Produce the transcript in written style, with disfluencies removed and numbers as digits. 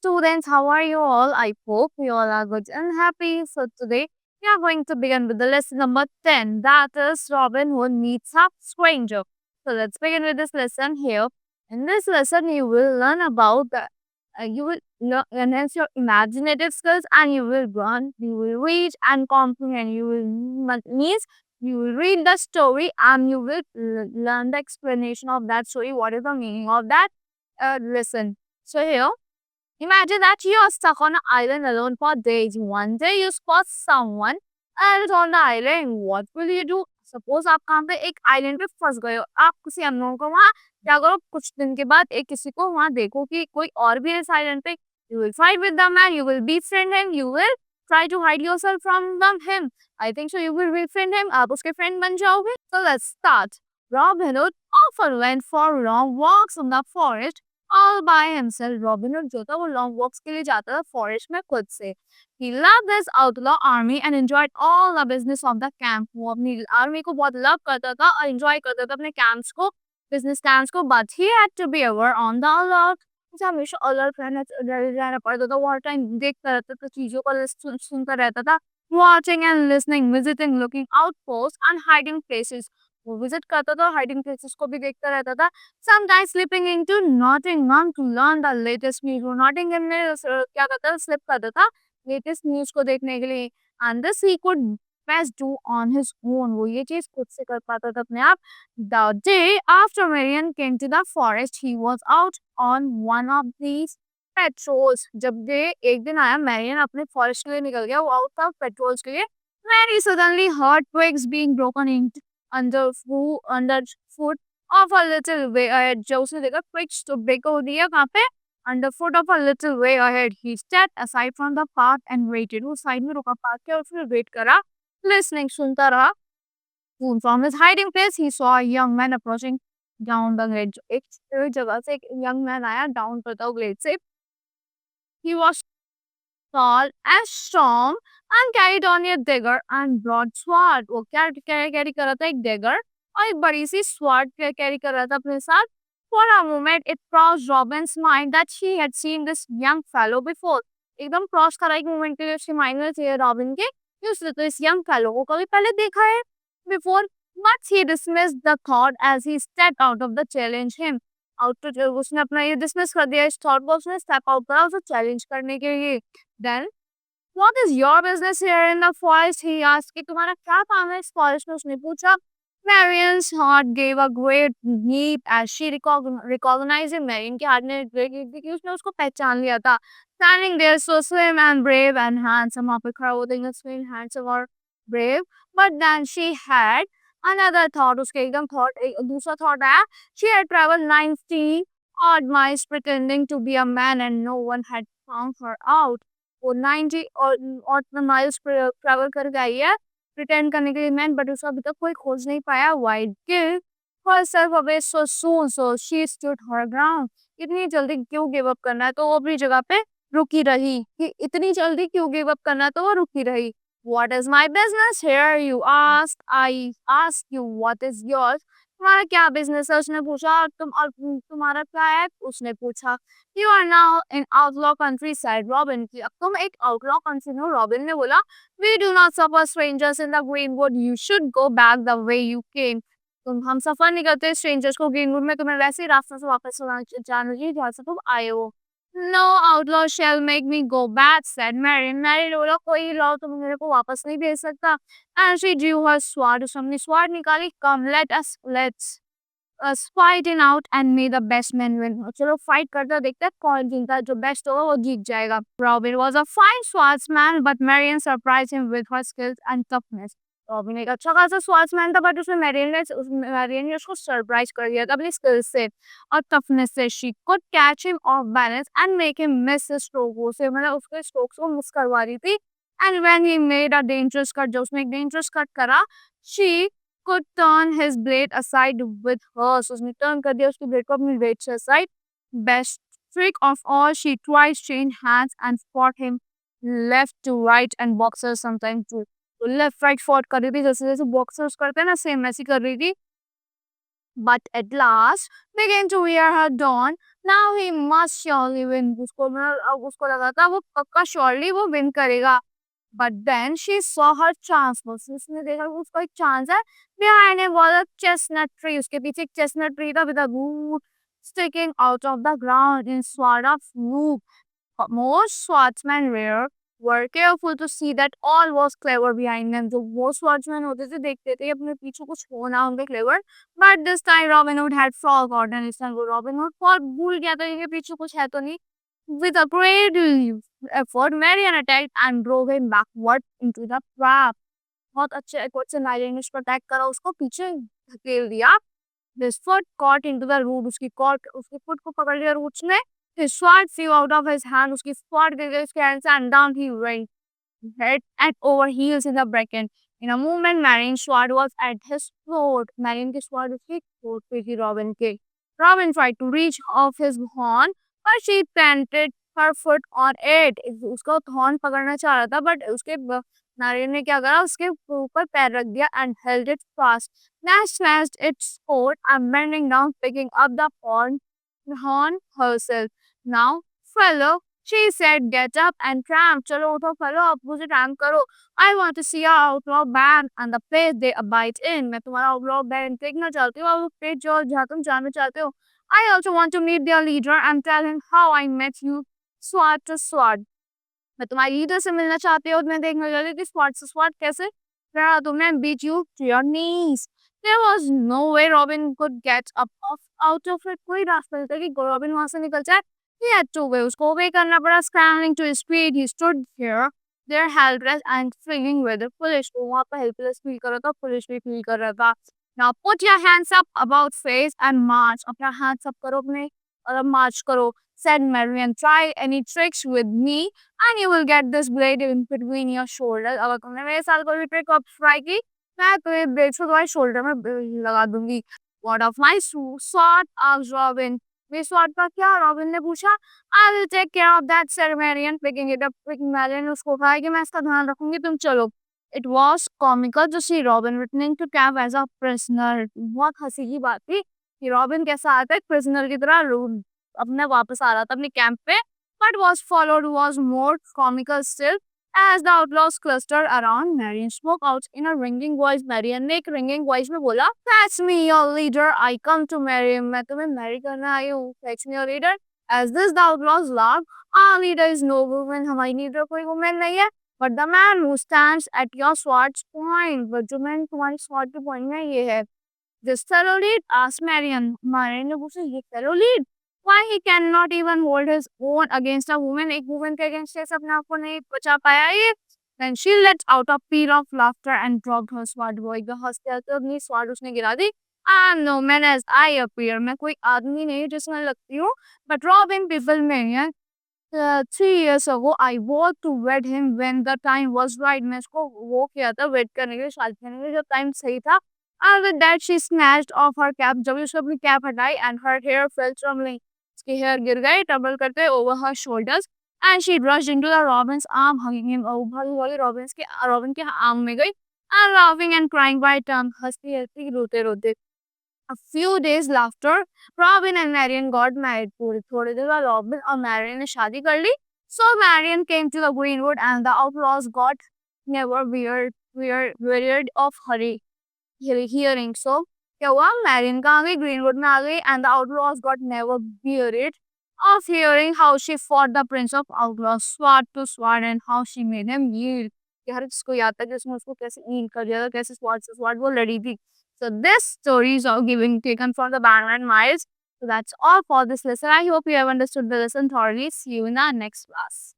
students, how are you all? I hope you all are good and happy. So, today we are going to begin with the lesson number 10, that is Robin Hood meets a stranger. So, let's begin with this lesson here. In this lesson, you will learn about you will enhance your imaginative skills and you will read and comprehend. Means you will read the story and you will learn the explanation of that story. What is the meaning of that lesson? So, here. Imagine that you are stuck on an island alone for days. One day you spot someone else on the island. What will you do? Suppose आप कहाँ पे एक island पे फंस गए हो, आप किसी अननोन को वहाँ क्या करो, कुछ दिन के बाद एक किसी को वहाँ देखो कि कोई और भी है इस आइलैंड पे. You will fight with the man, you will befriend him, you will try to hide yourself from him. I think so you will befriend him, आप उसके friend बन जाओगे. So let's start. Robin Hood often went for long walks in the forest all by himself. Robin hood जो था वो long walks के लिए जाता था फॉरेस्ट में खुद से. He loved his outlaw army and enjoyed all the business of the camp. वो अपनी आर्मी को बहुत लव करता था और एंजॉय करता था अपने कैंप्स को, बिजनेस कैंप्स को. But he had to be ever on the alert. उसे हमेशा अलर्ट रहना पड़ता था. वो हर टाइम देखता रहता था, चीजों को सुनता रहता था. Watching and listening, visiting, looking outposts and hiding places. वो विजिट करता था, हाइडिंग प्लेसेस को भी देखता रहता था. Sometimes slipping into Nottingham to learn the latest news. वो नॉटिंघम में क्या करता था, स्लिप करता था लेटेस्ट न्यूज को देखने के लिए. And this he could best do on his own. वो ये चीज खुद से कर पाता था अपने आप. The day after Marian came to the forest, he was out on one of these patrols. जब ये एक दिन आया, मैरियन अपने फॉरेस्ट के लिए निकल गया, वो आउट था पेट्रोल्स के लिए. When he suddenly heard twigs being broken underfoot of a little way ahead. जब उसने देखा twigs तो break हो रही है कहाँ पे, underfoot of a little way ahead. He stepped aside from the path and waited. वो साइड में रुका, पार्क किया और फिर वेट करा, listening, सुनता रहा. Soon from his hiding place, he saw a young man approaching down the glade. एक जगह से एक young man आया down करता हुआ glade से. He was tall and strong and carried on a dagger and broadsword. वो क्या कैरी कर रहा था, एक dagger और एक बड़ी सी sword कैरी कर रहा था अपने साथ. For a moment it crossed Robin's mind that she had seen this young fellow before. एकदम क्रॉस करा एक मोमेंट के लिए उसके माइंड में थे रॉबिन के कि उसने तो इस यंग फेलो को कभी पहले देखा है before. But he dismissed the thought as he stepped out of the challenge him. उसने अपना ये डिसमिस कर दिया इस थॉट को, उसने स्टेप आउट करा उसे चैलेंज करने के लिए. Then what is your business here in the forest? He asked. कि तुम्हारा क्या काम है इस फॉरेस्ट में, उसने पूछा. Marian's heart gave a great leap as she recognized him. Marian के हार्ट ने great leap दी कि उसने उसको पहचान लिया था. Standing there so slim and brave and handsome, वहाँ पे खड़ा हुआ था, slim, handsome और brave. But then she had another thought. उसके एकदम दूसरा thought आया. She had traveled 90 odd miles pretending to be a man and no one had found her out. वो 90 और माइल्स ट्रैवल करके आई है प्रिटेंड करने के लिए मैन, बट उसको अभी तक कोई खोज नहीं पाया. White give herself away so soon, so she stood her ground. इतनी जल्दी क्यों गिव अप करना है, तो वो अपनी जगह पे रुकी रही. कि इतनी जल्दी क्यों गिव अप करना है, तो वो रुकी रही. What is my business here, you ask? I ask you what is yours. तुम्हारा क्या बिजनेस है, उसने पूछा. और तुम्हारा क्या है, उसने पूछा. You are now in outlaw country, said Robin. अब तुम एक outlaw country में हो, रॉबिन ने बोला. We do not suffer strangers in the greenwood. You should go back the way you came. हम सफर नहीं करते स्ट्रेंजर्स को ग्रीनवुड में, तुम्हें वैसे ही रास्ते से वापस जाना चाहिए जहाँ से तुम आए हो. No outlaw shall make me go back, said Marian. Marian ने बोला कोई लॉ तुम मेरे को वापस नहीं भेज सकता. And she drew her sword. उसने अपनी sword निकाली. Come, let's fight it out and may the best man win. चलो फाइट करते देखते हैं कौन जीतता है, जो बेस्ट होगा वो जीत जाएगा. Robin was a fine swordsman, but Marian surprised him with her skills and toughness. Robin एक अच्छा खासा स्वाट्समैन था, बट उसमें मैरियन ने उसको सरप्राइज कर दिया था अपनी स्किल से और टफनेस से. She could catch him of balance and make him miss his stroke. उसे मतलब उसके स्ट्रोक्स को मिस करवा रही थी. And when he made a dangerous cut, जब उसने एक डेंजरस कट करा, she could turn his blade aside with hers. उसने टर्न कर दिया उसकी ब्लेड को अपनी ब्लेड से aside. Best trick of all, she twice changed hands and fought him left to right and boxers sometimes too. तो left right fought कर रही थी, जैसे जैसे बॉक्सर्स करते हैं ना, सेम ऐसी कर रही थी. but at last began to wear her down. Now he must surely win. उसको लगा था वो पक्का surely वो win करेगा. But then she saw her chance. बस उसने देखा कि उसका एक chance है. Behind him was a chestnut tree. उसके पीछे एक chestnut tree था with a root sticking out of the ground in sort of loop. Most swordsmen were careful to see that all was clever behind them. जो वो swordsmen होते थे देखते थे अपने पीछे कुछ हो ना उनके clever. But this time Robin Hood had forgotten his son. Robin Hood भूल गया था कि पीछे कुछ है तो नहीं. With a great effort, Marian attacked and drove him backward into the trap. बहुत अच्छे एफर्ट से नायरन ने उसको अटैक करा उसको पीछे धकेल दिया. His foot caught into the root. उसकी फुट को पकड़ लिया रूट्स ने. His sword flew out of his hand. उसकी sword गिर गई उसके hand से and down he went, head and over heels in the bracken. In a moment, Marian's sword was at his throat. Marian की sword उसकी throat पे थी Robin के. Robin tried to reach off his horn, but she planted her foot on it. उसका horn पकड़ना चाह रहा था, but उसके नारियल ने क्या करा उसके ऊपर पैर रख दिया and held it fast. Nash smashed its coat and bending down, picking up the horn herself. Now, fellow, she said, get up and tramp. चलो उठो fellow, अब मुझे tramp करो. I want to see our outlaw band and the place they abide in. मैं तुम्हारा outlaw band देखना चाहती हूँ और place जो जहाँ तुम जाना चाहते हो. I also want to meet their leader and tell him how I met you sword to sword. मैं तुम्हारी लीडर से मिलना चाहती हूँ. मैं देखना चाहती हूँ कि sword to sword कैसे लड़ा तुमने and beat you to your knees. There was no way Robin could get up out of it. कोई रास्ता नहीं था कि Robin वहाँ से निकल जाए. He had to obey. उसको obey करना पड़ा. Scrambling to his feet, he stood there helpless and feeling rather foolish. वो वहाँ पर helpless feel कर रहा था, foolish भी feel कर रहा था. Now put your hands up about face and march. अपना hands up करो अपने और अब march करो. Said Marian, try any tricks with me and you will get this blade in between your shoulders. अगर तुमने मेरे साथ कोई trick up try की, मैं तुम्हें blade को तुम्हारे shoulder में लगा दूंगी. What of my sword? asked Robin. मेरे sword का क्या? Robin ने पूछा. I will take care of that, said Marian, picking it up. Marian उसको कहा कि मैं इसका ध्यान रखूंगी, तुम चलो. It was comical to see Robin returning to camp as a prisoner. बहुत हंसी की बात थी कि Robin कैसा आता है prisoner की तरह अपने वापस आ रहा था अपने कैंप पे. But was followed was more comical still as the outlaws clustered around. Marian spoke out in a ringing voice. Marian ने एक ringing voice में बोला, Fetch me your leader. I come to marry him. मैं तुम्हें marry करना आई हूँ. Fetch me your leader. As this the outlaws laughed. Our leader is no woman. हमारी leader कोई woman नहीं है. But the man who stands at your sword's point. But जो man तुम्हारी sword के point में ये है. This fellow lead? asked Marian. Marian ने पूछा ये fellow lead? Why he cannot even hold his own against a woman? एक woman के against कैसे अपने आप को नहीं बचा पाया ये? Then she let out a peal of laughter and dropped her sword. वो एकदम हंसते हंसते अपनी sword उसने गिरा दी. I am no man as I appear. मैं कोई आदमी नहीं जिसमें लगती हूँ. But Robin people में 3 years ago I vowed to wed him when the time was right. मैं इसको वो किया था wed करने के लिए शादी करने के लिए जब time सही था. And with that she snatched off her cap. जब उसने अपनी cap हटाई and her hair fell trembling. उसके hair गिर गए ट्रबल करते over her shoulders and she rushed into the Robin's arm hugging him. भागी भागी Robin के arm में गई and laughing and crying by turn. हंसती हंसती रोते रोते. A few days after, Robin and Marian got married. थोड़े दिन बाद Robin और Marian ने शादी कर ली. So Marian came to the Greenwood and the outlaws got never wearied of hearing. So क्या हुआ? Marian कहाँ आ गई? Greenwood में आ गई and the outlaws got never wearied of hearing how she fought the prince of outlaws sword to sword and how she made him yield. यार इसको याद था कि उसने उसको कैसे yield कर दिया था, कैसे sword से sword वो लड़ी थी. So this story is all taken from the Bandland Miles. So that's all for this lesson. I hope you have understood the lesson thoroughly. See you in our next class.